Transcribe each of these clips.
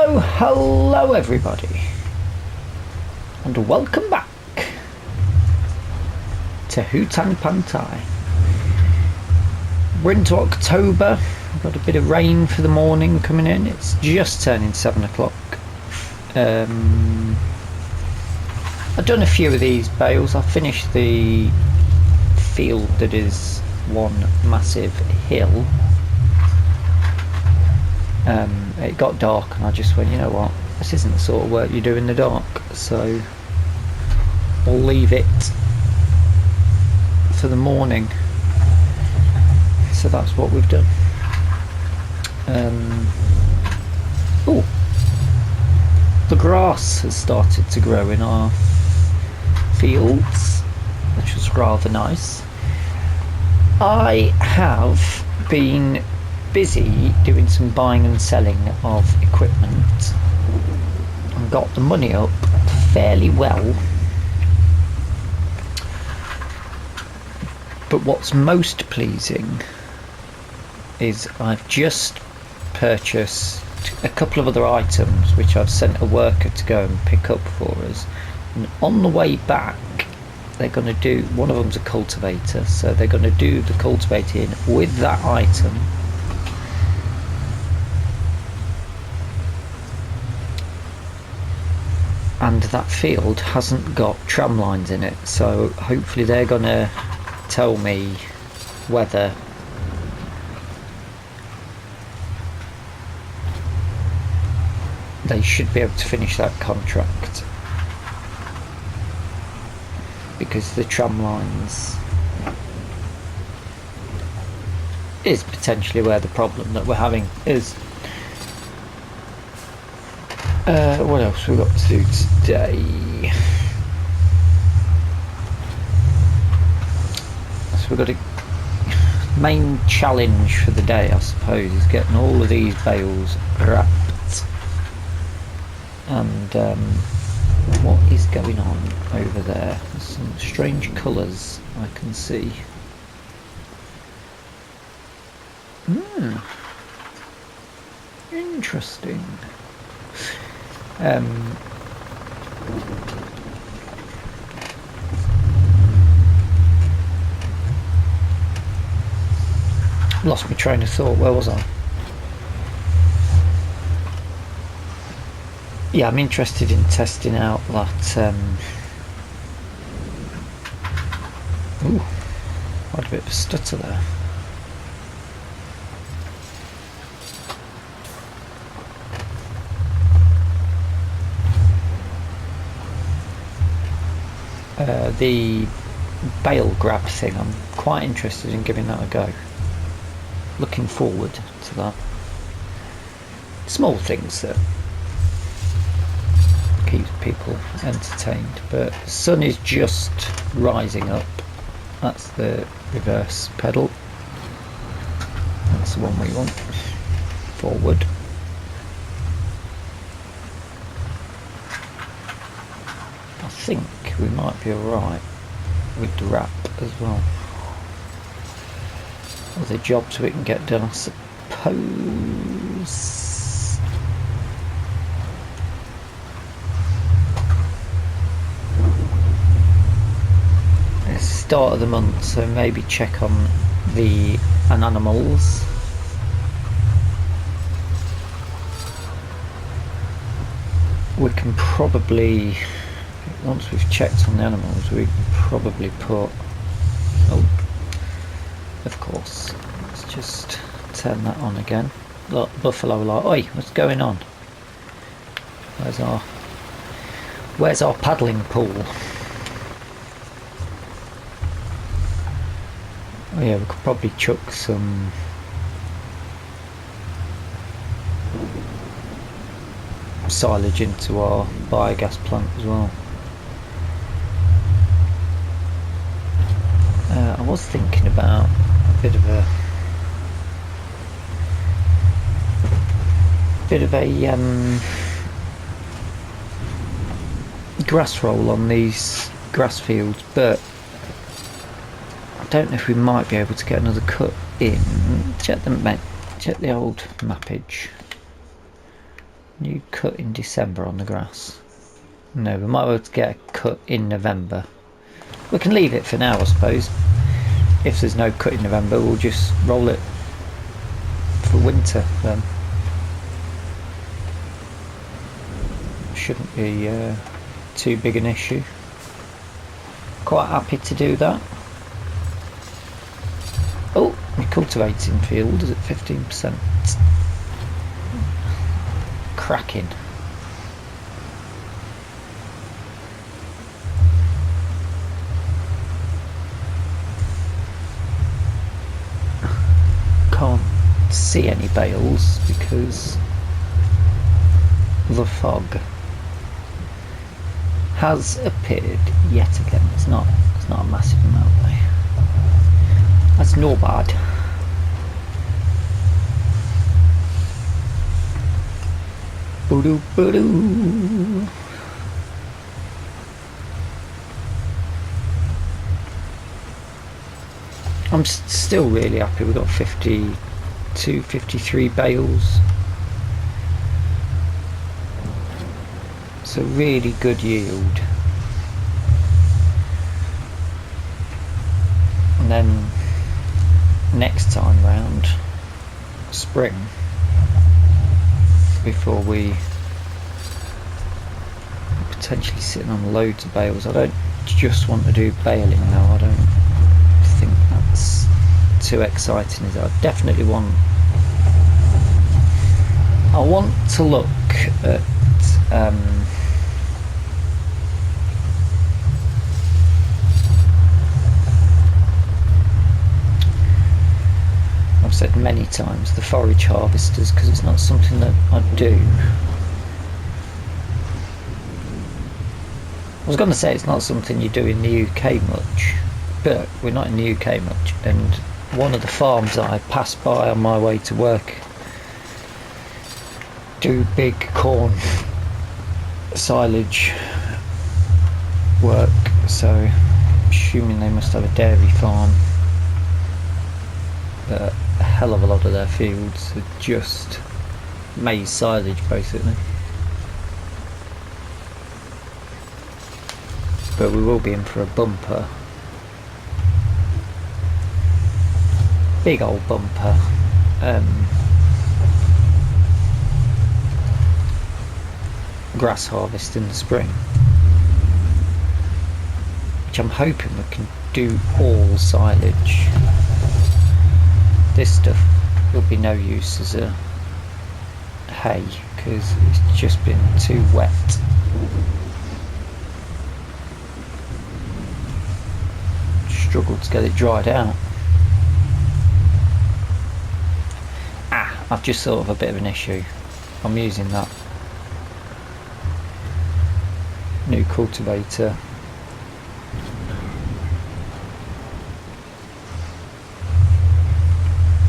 Hello everybody, and welcome back to Hutan Pantai. We're into October, we've got a bit of rain for the morning coming in, it's just turning 7 o'clock. I've done a few of these bales. I finished the field that is one massive hill. It got dark and I just went, you know what, this isn't the sort of work you do in the dark, so I'll leave it for the morning. So that's what we've done. Oh, the grass has started to grow in our fields, which was rather nice. I have been busy doing some buying and selling of equipment and got the money up fairly well, but what's most pleasing is I've just purchased a couple of other items which I've sent a worker to go and pick up for us, and on the way back they're going to do, one of them's a cultivator, so they're going to do the cultivating with that item. And that field hasn't got tram lines in it, so hopefully they're going to tell me whether they should be able to finish that contract, because the tram lines is potentially where the problem that we're having is. What else we've got to do today? So we've got a main challenge for the day, I suppose, is getting all of these bales wrapped. And what is going on over there? There's some strange colours I can see. Interesting. Lost my train of thought. Where was I? Yeah, I'm interested in testing out that. Ooh, had a bit of a stutter there. The bale grab thing, I'm quite interested in giving that a go. Looking forward to that. Small things that keep people entertained, but the sun is just rising up. That's the reverse pedal. That's the one we want. Forward. I think we might be alright with the wrap as well. Other jobs we can get done, I suppose. It's the start of the month, so maybe check on the animals. We can probably, once we've checked on the animals, we can probably put, oh, of course, let's just turn that on again. Look, buffalo like, oi, what's going on? Where's our paddling pool? Oh yeah, we could probably chuck some silage into our biogas plant as well. I was thinking about a bit of a grass roll on these grass fields, but I don't know if we might be able to get another cut in. Check the old mappage. New cut in December on the grass. No, we might be able to get a cut in November. We can leave it for now, I suppose. If there's no cut in November, we'll just roll it for winter then. Shouldn't be too big an issue. Quite happy to do that. Oh, my cultivating field is at 15%. Cracking. Can't see any bales because the fog has appeared yet again. It's not a massive amount though. That's no bad. Boo-doo, boo-doo. I'm still really happy. We've got 52, 53 bales. It's a really good yield. And then next time round, spring, before we potentially sitting on loads of bales. I don't just want to do baling now. I don't think that's too exciting. Is it? I definitely want. I want to look at. I've said many times the forage harvesters, because it's not something that I do. I was going to say it's not something you do in the UK much, but we're not in the UK much, and one of the farms that I pass by on my way to work do big corn silage work, so assuming they must have a dairy farm. But a hell of a lot of their fields are just maize silage basically. But we will be in for a bumper, big old bumper, grass harvest in the spring, which I'm hoping we can do all silage. This stuff will be no use as a hay because it's just been too wet. Struggled to get it dried out. I've just thought of a bit of an issue. I'm using that new cultivator.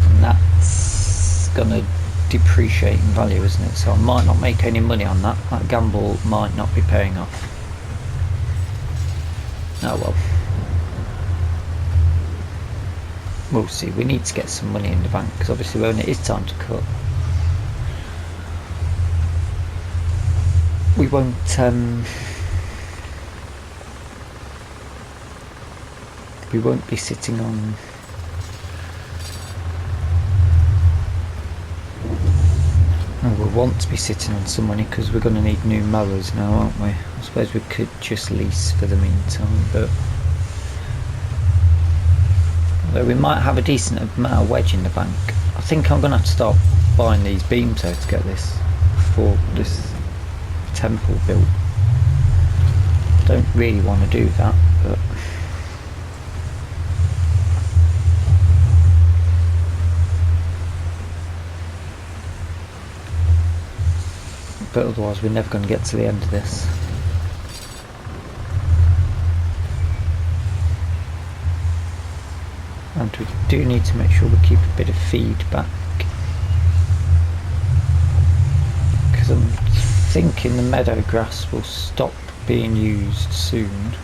And that's gonna depreciate in value, isn't it? So I might not make any money on that. That gamble might not be paying off. Oh well. We'll see. We need to get some money in the bank because obviously when it is time to cut, we won't be sitting on we'll want to be sitting on some money because we're going to need new mowers now, aren't we? I suppose we could just lease for the meantime, but although we might have a decent amount of wedge in the bank. I think I'm going to have to start buying these beams though to get this for this temple built. I don't really want to do that, but otherwise we're never going to get to the end of this. And we do need to make sure we keep a bit of feed back, because I'm thinking the meadow grass will stop being used soon.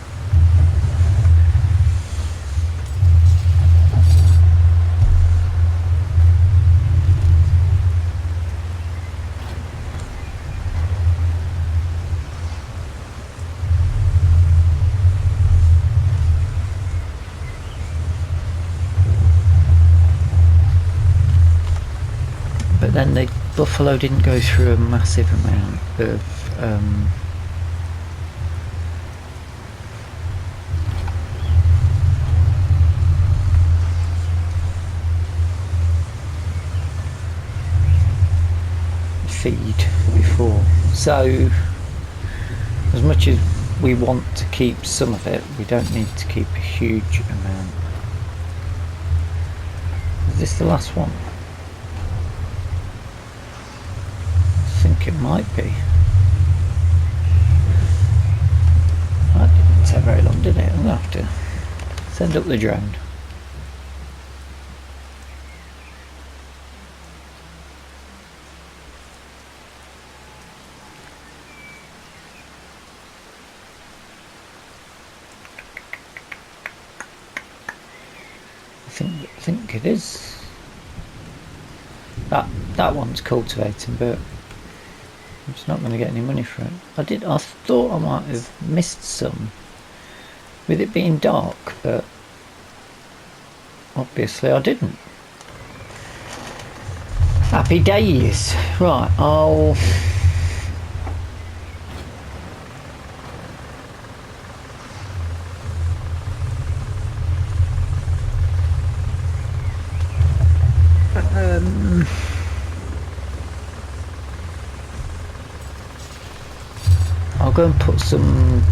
But then the buffalo didn't go through a massive amount of feed before. So as much as we want to keep some of it, we don't need to keep a huge amount. Is this the last one? I think it might be. That didn't take very long, did it? I'm going to have to send up the drone. I think it is. That one's cultivating, but I'm just not going to get any money for it. I thought I might have missed some with it being dark, but obviously I didn't. Happy days. Right, I'll go and put some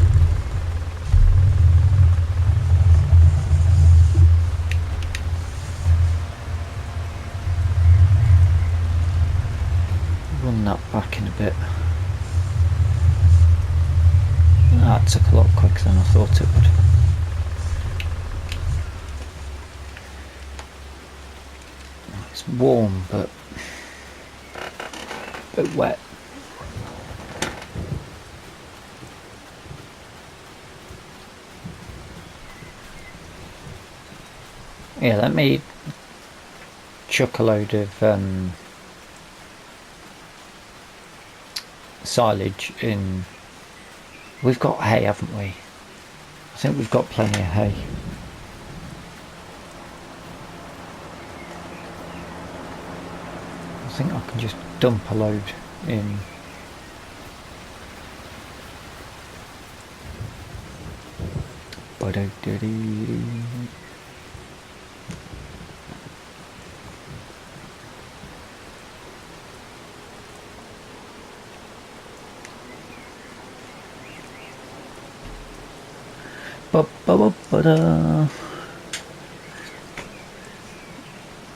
run that back in a bit. That took a lot quicker than I thought it would. It's warm but a bit wet. Yeah, let me chuck a load of silage in. We've got hay, haven't we? I think we've got plenty of hay. I think I can just dump a load in.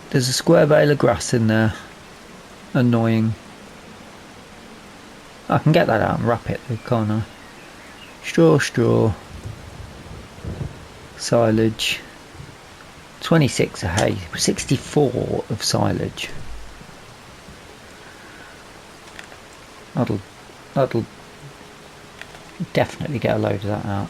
There's a square bale of grass in there. Annoying. I can get that out and wrap it though, can't I? Straw. Silage. 26 of hay. 64 of silage. That'll definitely get a load of that out.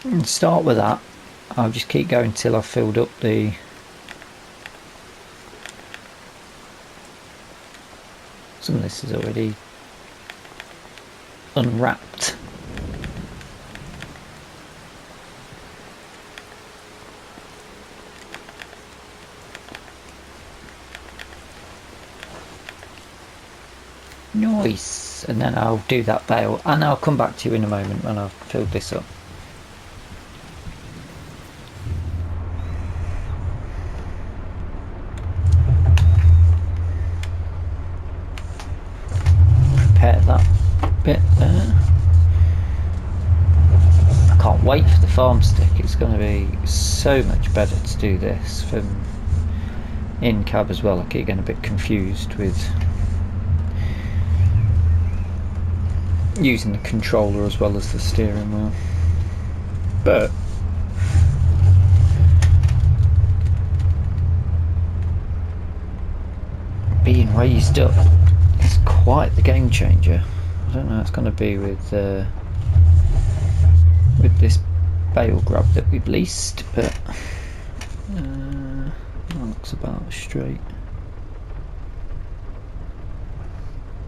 And start with that. I'll just keep going till I've filled up the some of this is already unwrapped. Nice. And then I'll do that bale and I'll come back to you in a moment when I've filled this up. Prepare that bit there. I can't wait for the farm stick. It's going to be so much better to do this from in cab as well. I keep getting a bit confused with using the controller as well as the steering wheel, but being raised up is quite the game changer. I don't know how it's going to be with this bale grab that we've leased, but that looks about straight.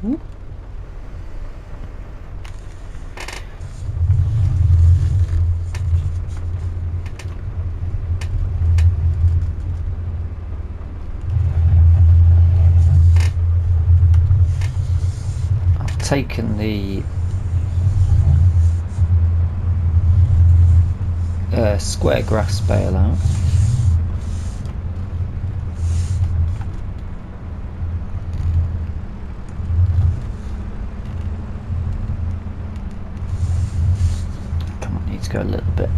Ooh. taken the square grass bale out. Come on, need to go a little bit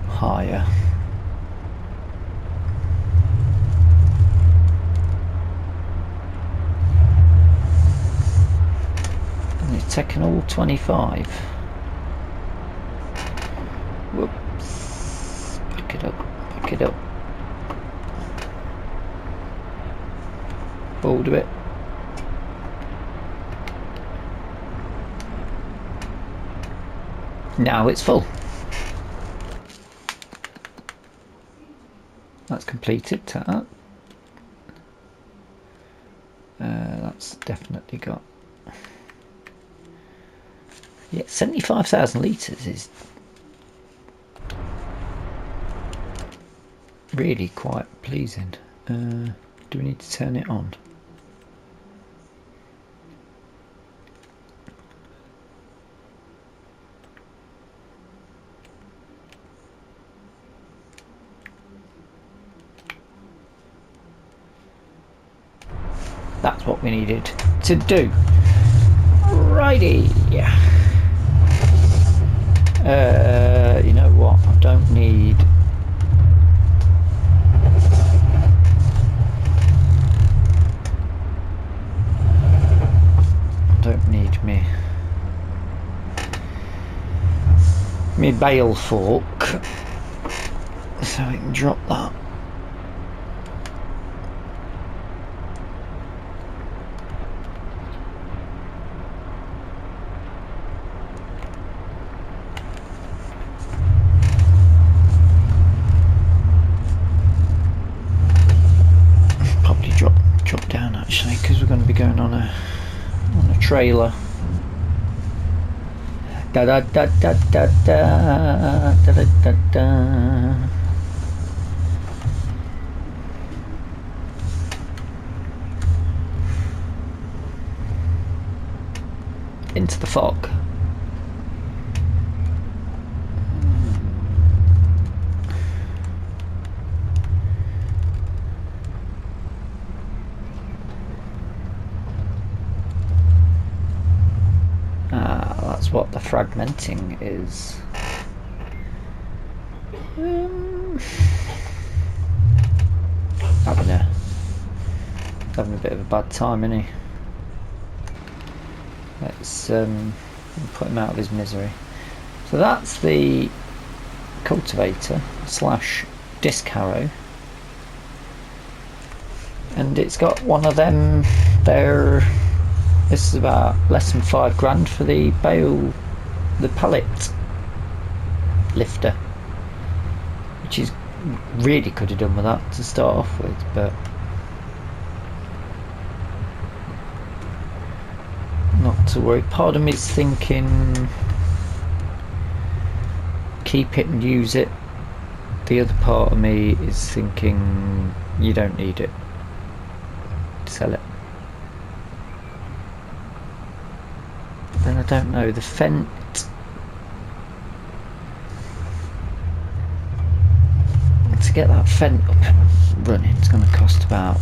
higher. And it's taken all 25. Whoops. Back it up, back it up. Forward a bit. Now it's full. That's completed. That's definitely got. Yeah, 75,000 litres is really quite pleasing. Do we need to turn it on? That's what we needed to do. Righty. You know what? I don't need. Me bale fork, so I can drop that. Probably drop down actually, because we're going to be going on a trailer. Da da da da da da da da da da. Into the fog. That's what the fragmenting is. Having a bit of a bad time, isn't he? Let's put him out of his misery. So that's the cultivator / disc harrow, and it's got one of them there. This is about less than £5 for the bale, the pallet lifter, which is really could have done with that to start off with, but not to worry. Part of me is thinking keep it and use it. The other part of me is thinking you don't need it. Sell it. Then I don't know, the fent to get that fent up and running is going to cost about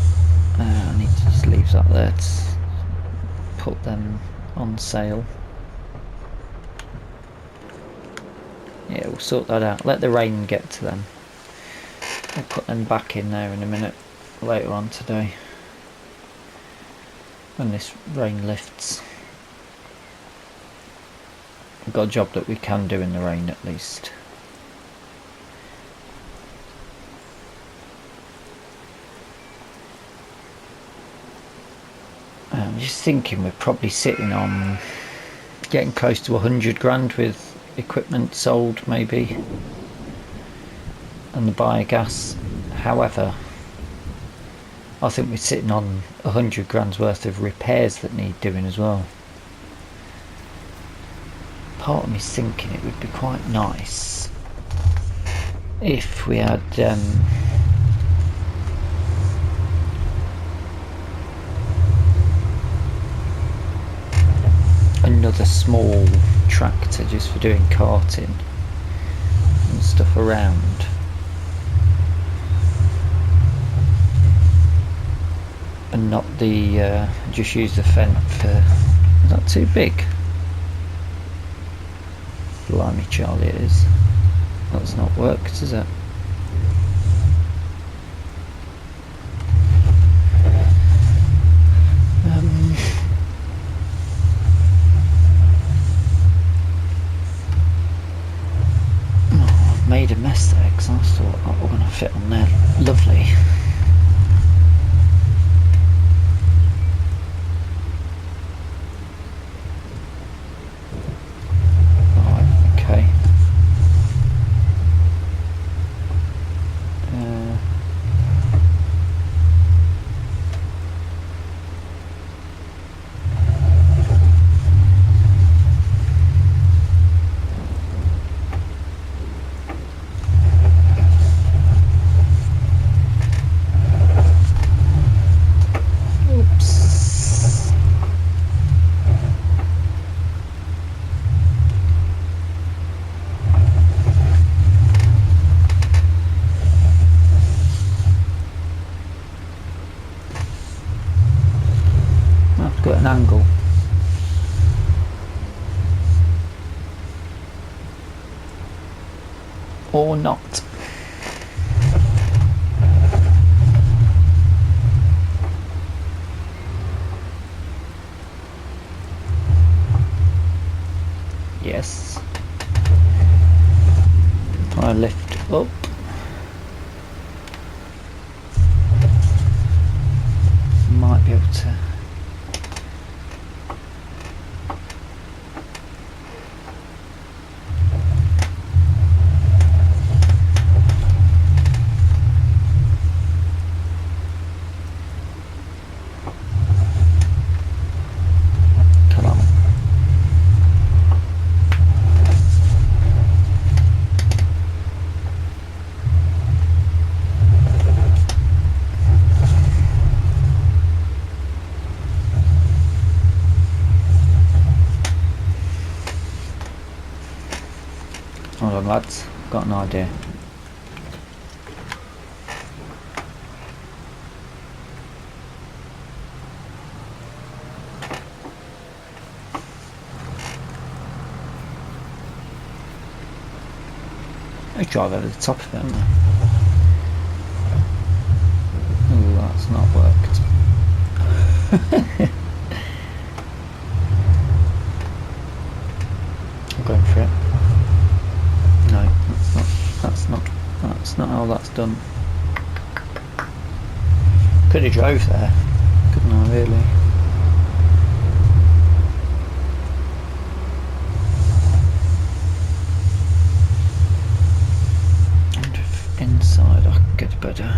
I need to just leave that there to put them on sale. Yeah, we'll sort that out, let the rain get to them. I'll put them back in there in a minute later on today when this rain lifts. We've got a job that we can do in the rain at least. I'm just thinking we're probably sitting on getting close to £100 with equipment sold maybe, and the biogas. However, I think we're sitting on £100 worth of repairs that need doing as well. Part of me's thinking it would be quite nice if we had another small tractor just for doing carting and stuff around. And not the just use the fence for. Is that too big? Blimey, Charlie, it is. That's not worked, is it? Oh, I've made a mess there because I thought that were going to fit on there. Lovely. Got an angle. Or not. Yes. If I lift up. Might be able to. Hold on, lads, got an idea. They drive over the top of it, haven't they? Ooh, that's not worked. I'm going for it. No, that's not how that's done. Could have drove there, couldn't I really? And if inside I could get better.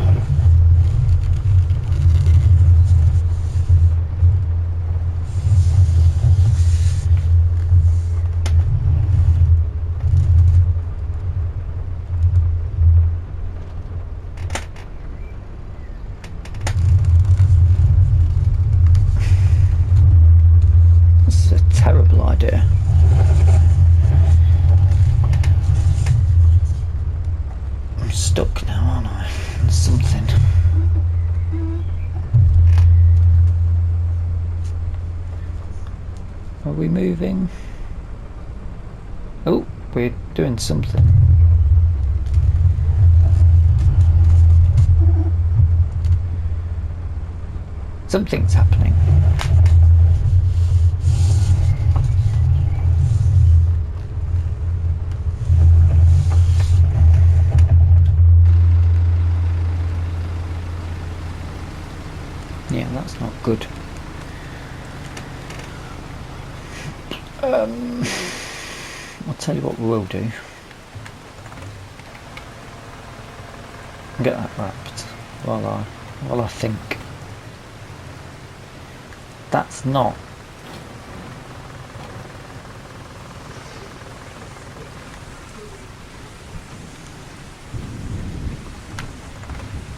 Terrible idea. I'm stuck now, aren't I? On something. Are we moving? Oh, we're doing something. Something's happening. Yeah, that's not good. I'll tell you what we will do. Get that wrapped while I think. That's not.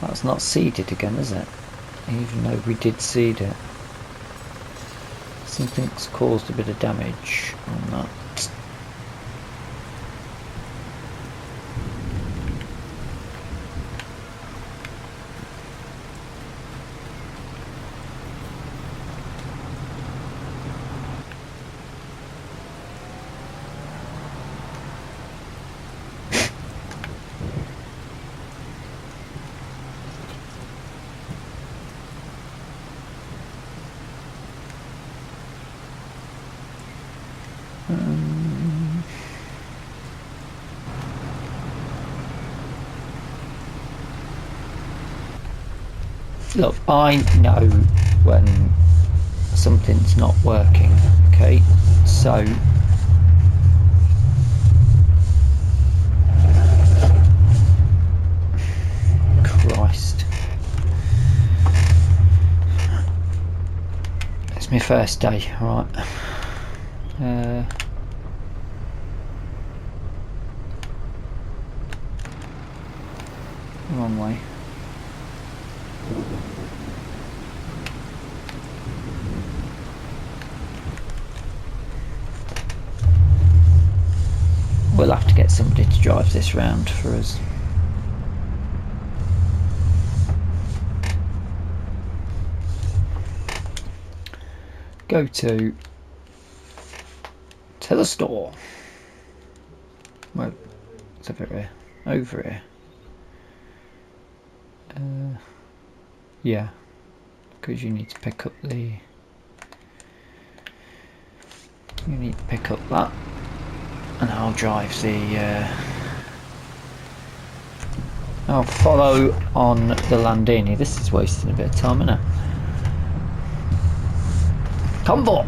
That's not seeded again, is it? Even though we did seed it. Something's caused a bit of damage on that. Look, I know when something's not working, okay? So Christ. It's my first day, right? Wrong way. We'll have to get somebody to drive this round for us. Go to the store. Well, it's over here. Over here. Yeah, because you need to pick up the. You need to pick up that, and I'll drive the. I'll follow on the Landini. This is wasting a bit of time, isn't it? Convoy.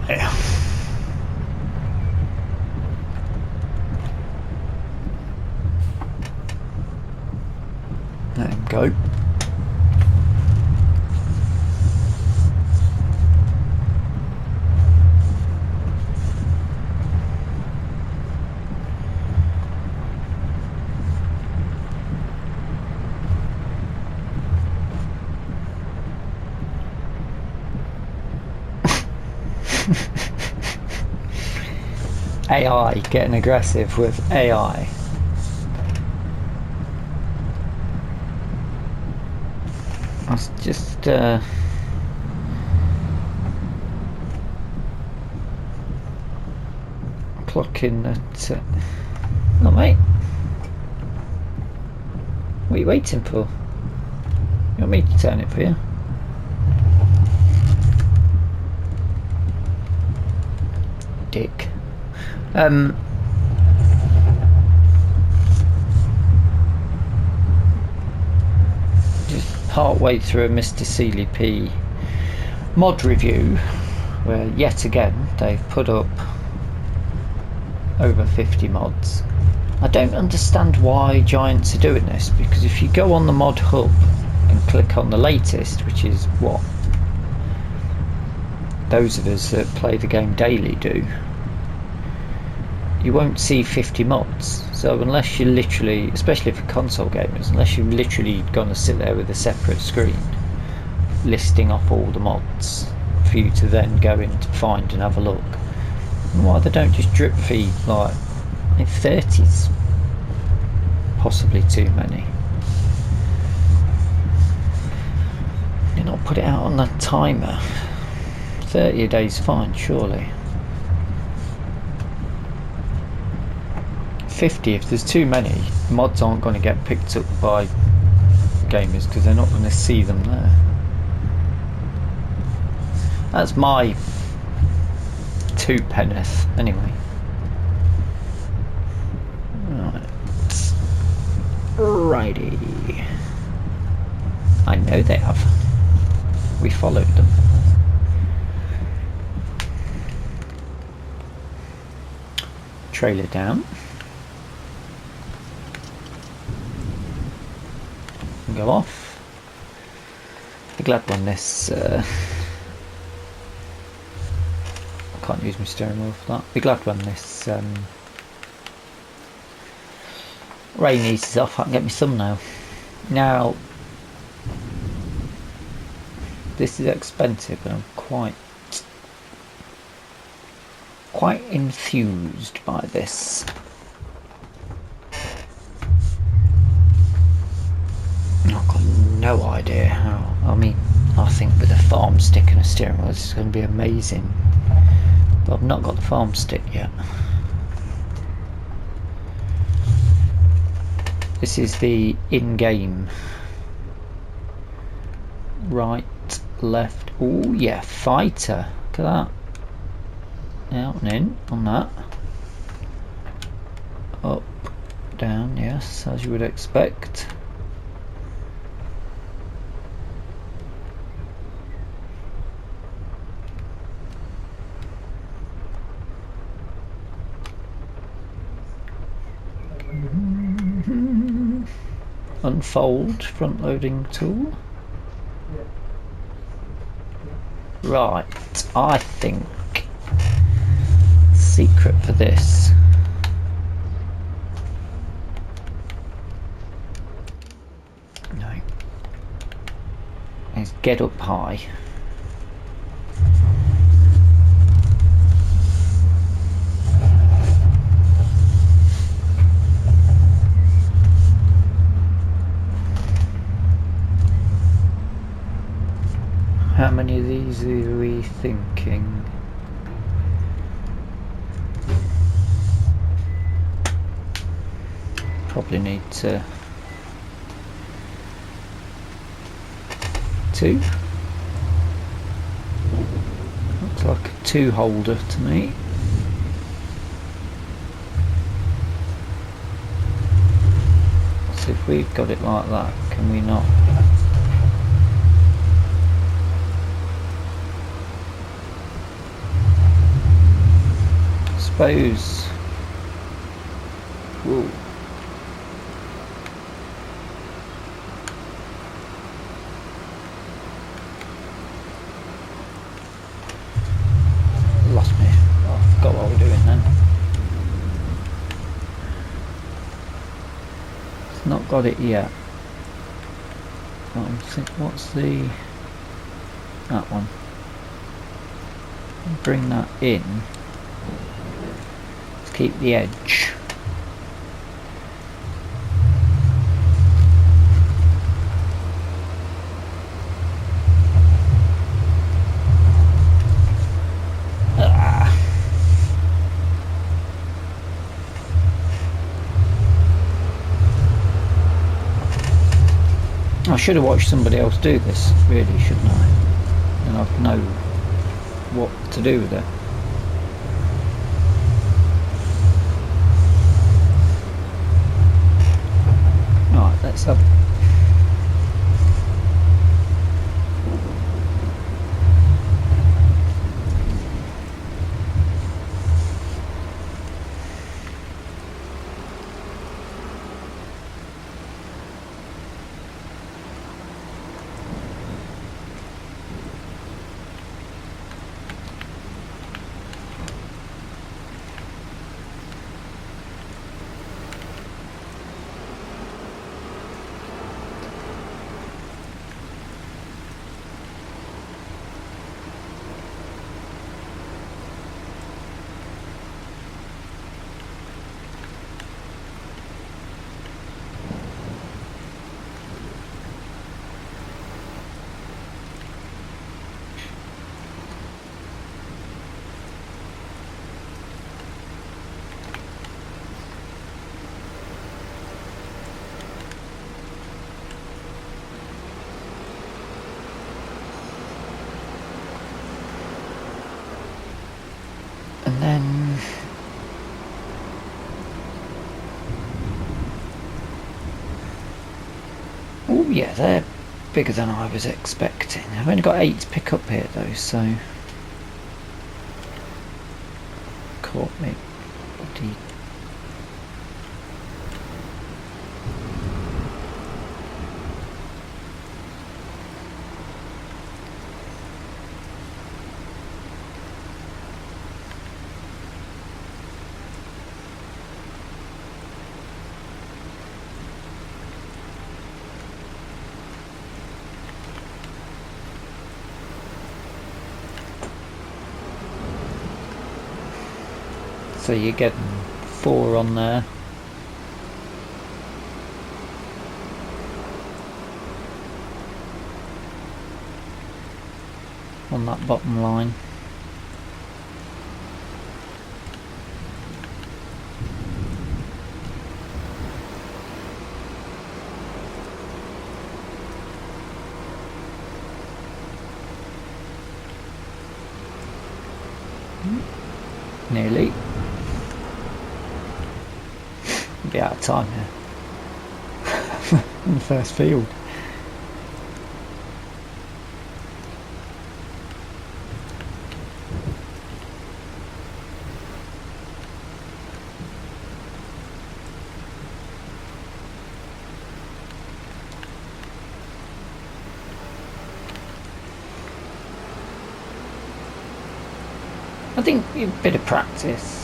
Let him go. AI, getting aggressive with AI. I was just clocking at oh mate, what are you waiting for? You want me to turn it for you? Dick. Just part way through a Mr. Seeley P mod review, where yet again they've put up over 50 mods. I don't understand why Giants are doing this, because if you go on the mod hub and click on the latest, which is what those of us that play the game daily do, you won't see 50 mods. So unless you literally, especially for console gamers, unless you're literally going to sit there with a separate screen listing off all the mods for you to then go in to find and have a look, and why they don't just drip feed, like, if 30's possibly too many, you not put it out on that timer. 30 a day's fine, surely. 50, if there's too many, mods aren't going to get picked up by gamers because they're not going to see them there. That's my 2 penneth anyway. Right. Righty. I know they have. We followed them. Trailer down. Go off. Be glad when this I can't use my steering wheel for that. Be glad when this rain eases off, I can get my thumbnail. Now this is expensive and I'm quite quite enthused by this. I've got no idea how. I mean, I think with a farm stick and a steering wheel this is going to be amazing, but I've not got the farm stick yet. This is the in-game right, left. Oh yeah, fighter. Look at that. Out and in on that. Up, down, yes, as you would expect. Unfold front loading tool. Right, I think secret for this is get up high. How many of these are we thinking? Probably need to two. Looks like a two holder to me. So if we've got it like that, can we not? Suppose. Whoa. Lost me. Oh, I forgot what we're doing then. It's not got it yet. What's the... that one. Bring that in. Keep the edge. I should have watched somebody else do this, really, shouldn't I? And I'd know what to do with it. Let's have and then oh yeah, they're bigger than I was expecting. I've only got 8 to pick up here though, so caught me bloody. So you're getting 4 on there. On that bottom line. Nearly. Be out of time here. In the first field. I think a bit of practice.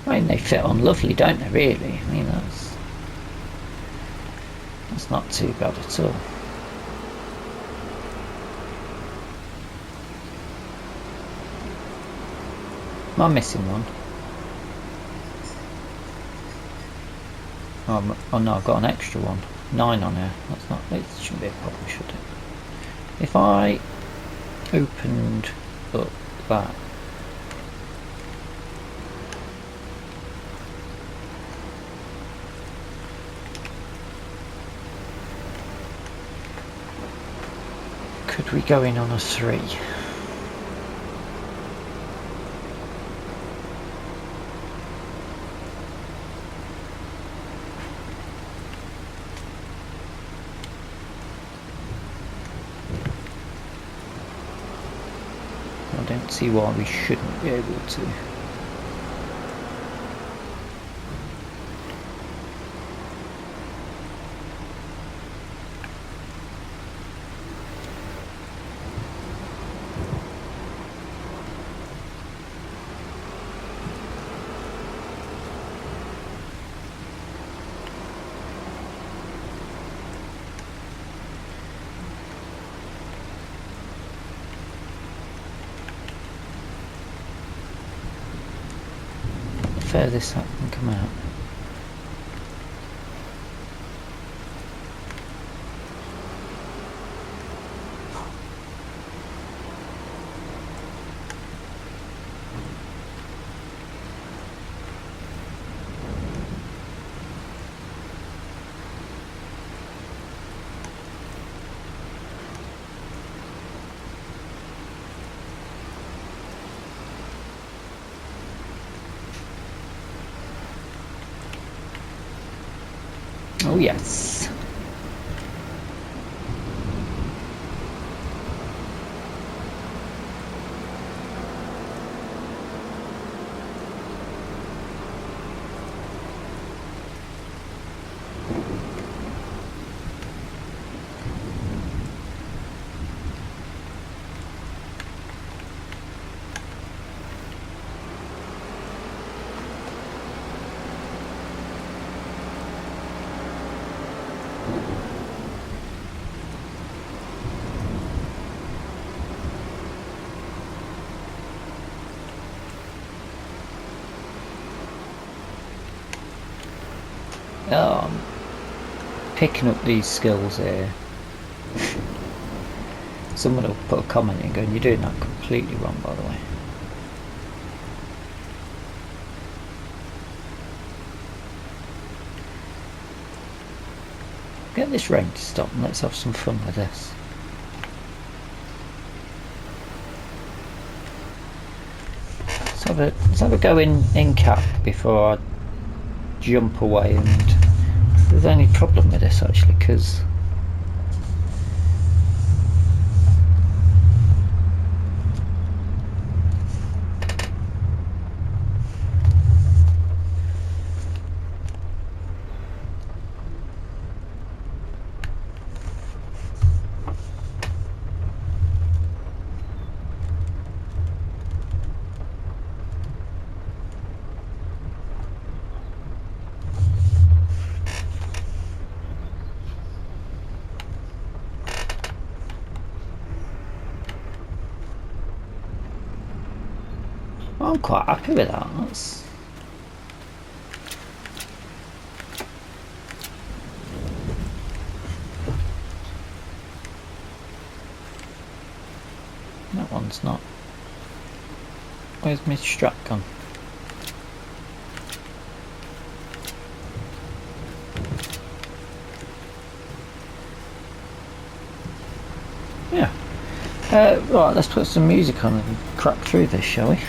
I mean, they fit on lovely, don't they, really? I mean, that's not too bad at all. Am I missing one? Oh no, I've got an extra one. 9 on here. That's not. It shouldn't be a problem, should it? If I opened up that. Could we go in on a 3? I don't see why we shouldn't be able to. Furthest that can come out. Oh yes. Oh, I'm picking up these skills here. Someone will put a comment in going, you're doing that completely wrong, by the way. Get this rain to stop and let's have some fun with this. Let's have a go in cap before I jump away, and if there's any problem with this actually, because I'm quite happy with that. That's... That one's not. Where's my strap gone? Yeah. Right, let's put some music on and crack through this, shall we?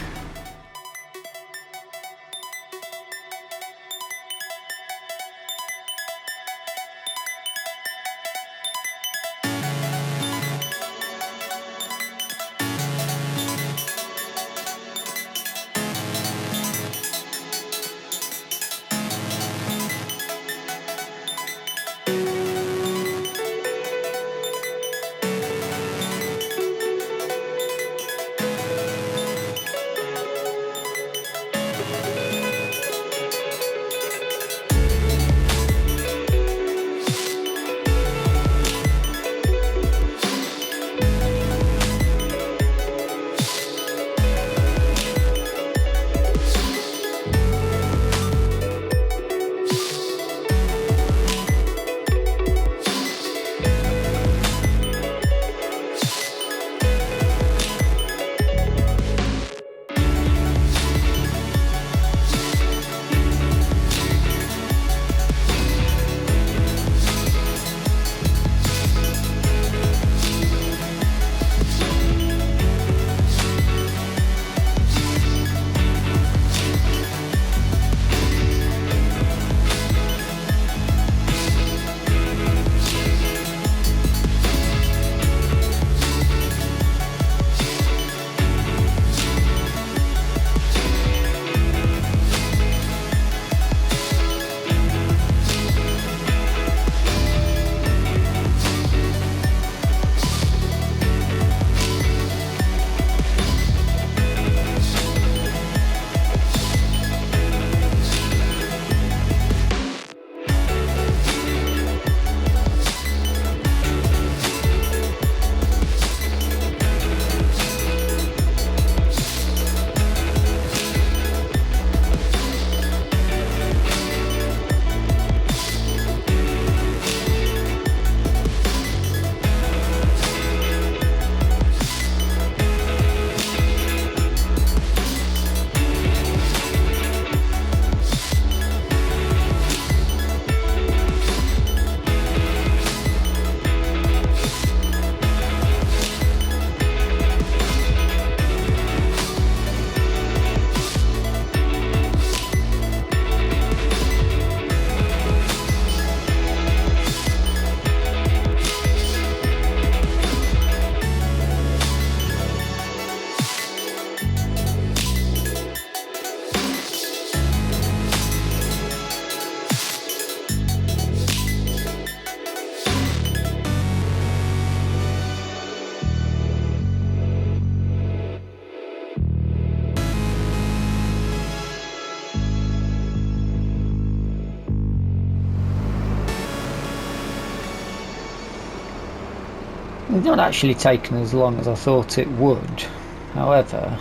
It's not actually taken as long as I thought it would. However,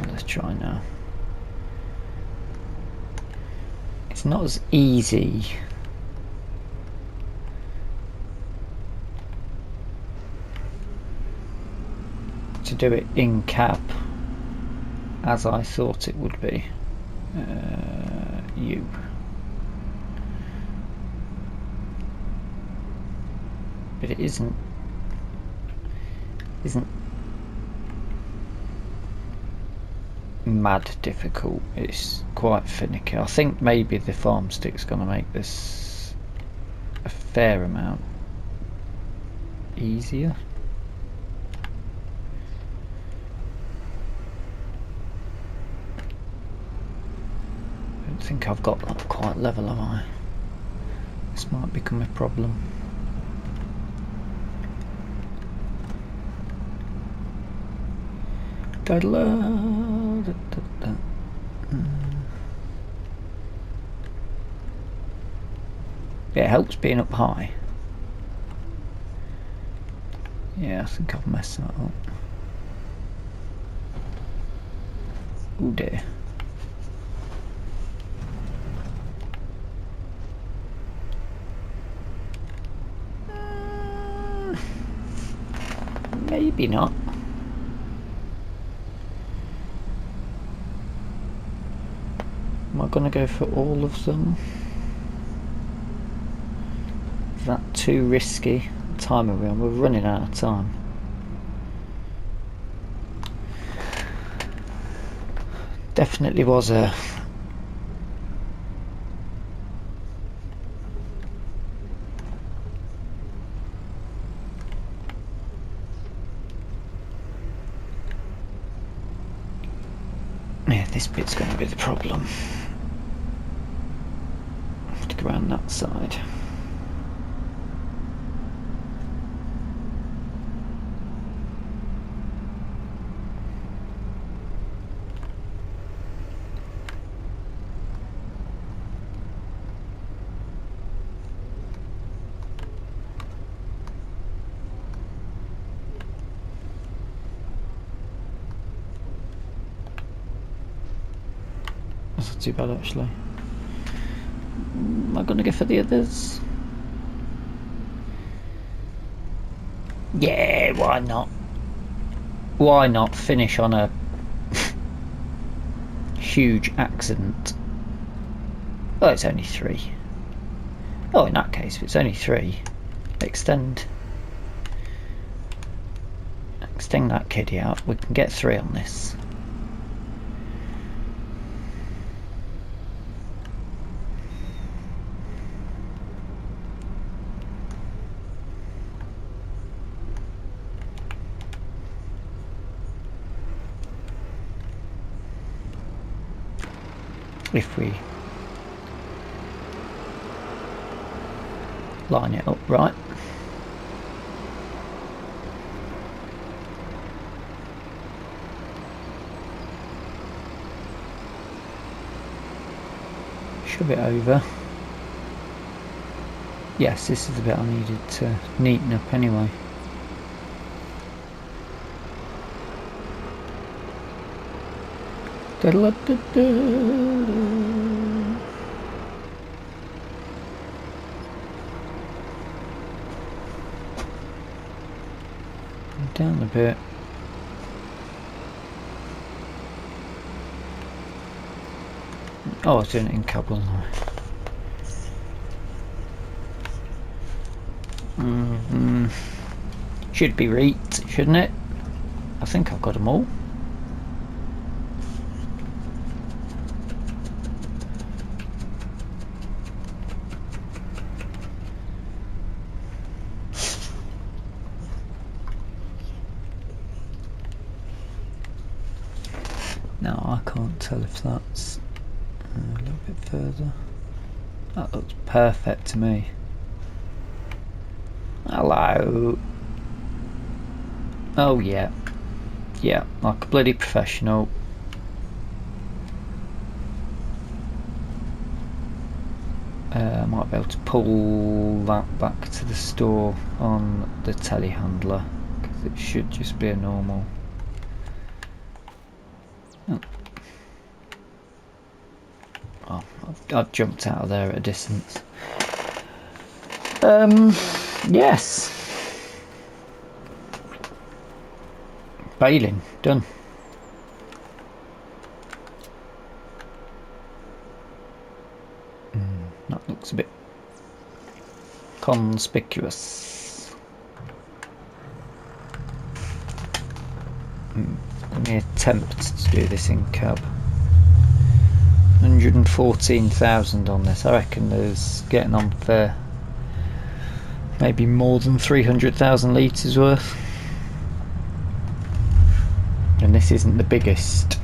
let's try now. It's not as easy to do it in cab as I thought it would be. But it isn't mad difficult. It's quite finicky. I think maybe the farm stick's going to make this a fair amount easier. I don't think I've got that quite level, have I? This might become a problem. Yeah, it helps being up high. Yeah, I think I've messed that up. Oh dear. Maybe not. Am I going to go for all of them? Is that too risky? What time are we on? We're running out of time. Definitely was a this bit's going to be the problem. Have to go around that side. That's not too bad actually. Am I going to go for the others? Yeah, why not? Why not finish on a huge accident? Oh, it's only 3. Oh, in that case, if it's only 3, extend that kiddie out. We can get 3 on this. If we line it up right. Shove it over. Yes, this is the bit I needed to neaten up anyway. Down a bit. Oh, I was doing it in cable now. Should be right, shouldn't it? I think I've got them all. Now I can't tell if that's a little bit further. That looks perfect to me. Hello. Oh yeah. Yeah, like a bloody professional. I might be able to pull that back to the store on the telehandler because it should just be a normal. Oh, I've jumped out of there at a distance. Yes. Baling, done. That looks a bit conspicuous. Let me attempt to do this in cab. 114,000 on this. I reckon there's getting on for maybe more than 300,000 litres worth. And this isn't the biggest.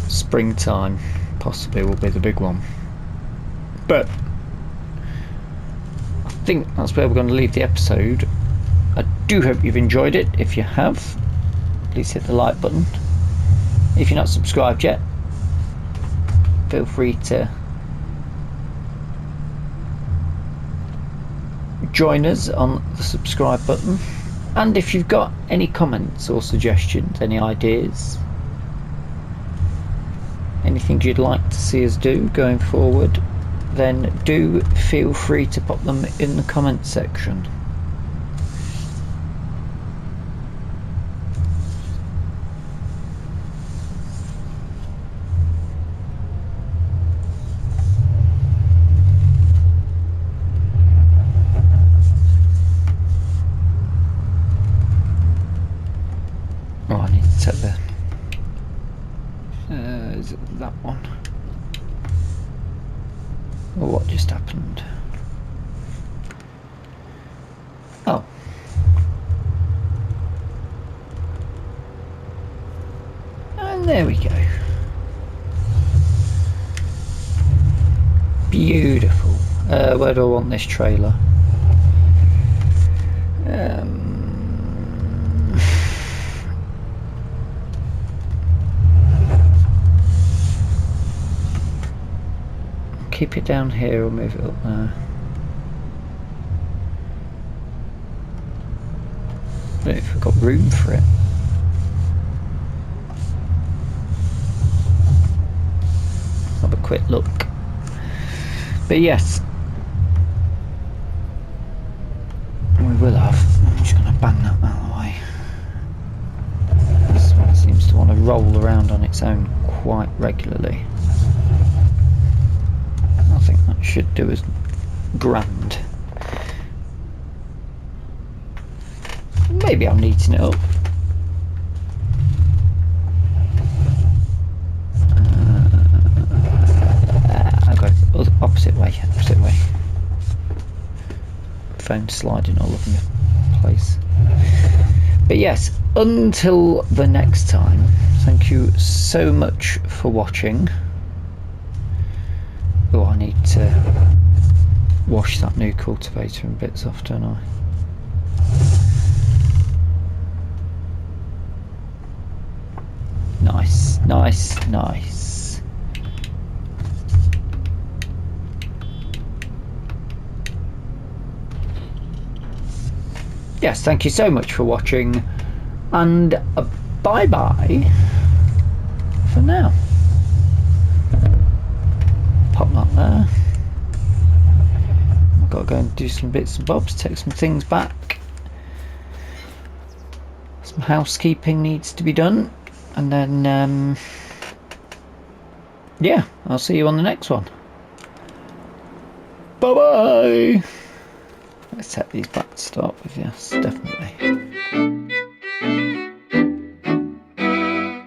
Springtime possibly will be the big one. But I think that's where we're going to leave the episode. I do hope you've enjoyed it. If you have, please hit the like button. If you're not subscribed yet, feel free to join us on the subscribe button. And if you've got any comments or suggestions, any ideas, anything you'd like to see us do going forward, then do feel free to pop them in the comments section. Oh, I need to set the is it that one? Oh, what just happened? Oh. And there we go. Beautiful. Where do I want this trailer? Keep it down here or move it up there. I don't know if we've got room for it. Have a quick look. But yes, we will have. I'm just going to bang that out of the way. This one seems to want to roll around on its own quite regularly. I think that should do us grand. Maybe I'm neating it up. I got it opposite way. Phone sliding all over the place. But yes, until the next time, thank you so much for watching. Oh, I need to wash that new cultivator in bits off, don't I? Nice, nice, nice. Yes, thank you so much for watching, and bye-bye for now. Pop that there. I've got to go and do some bits and bobs, take some things back. Some housekeeping needs to be done, and then yeah, I'll see you on the next one. Bye bye. Let's set these back to start with. Yes, definitely.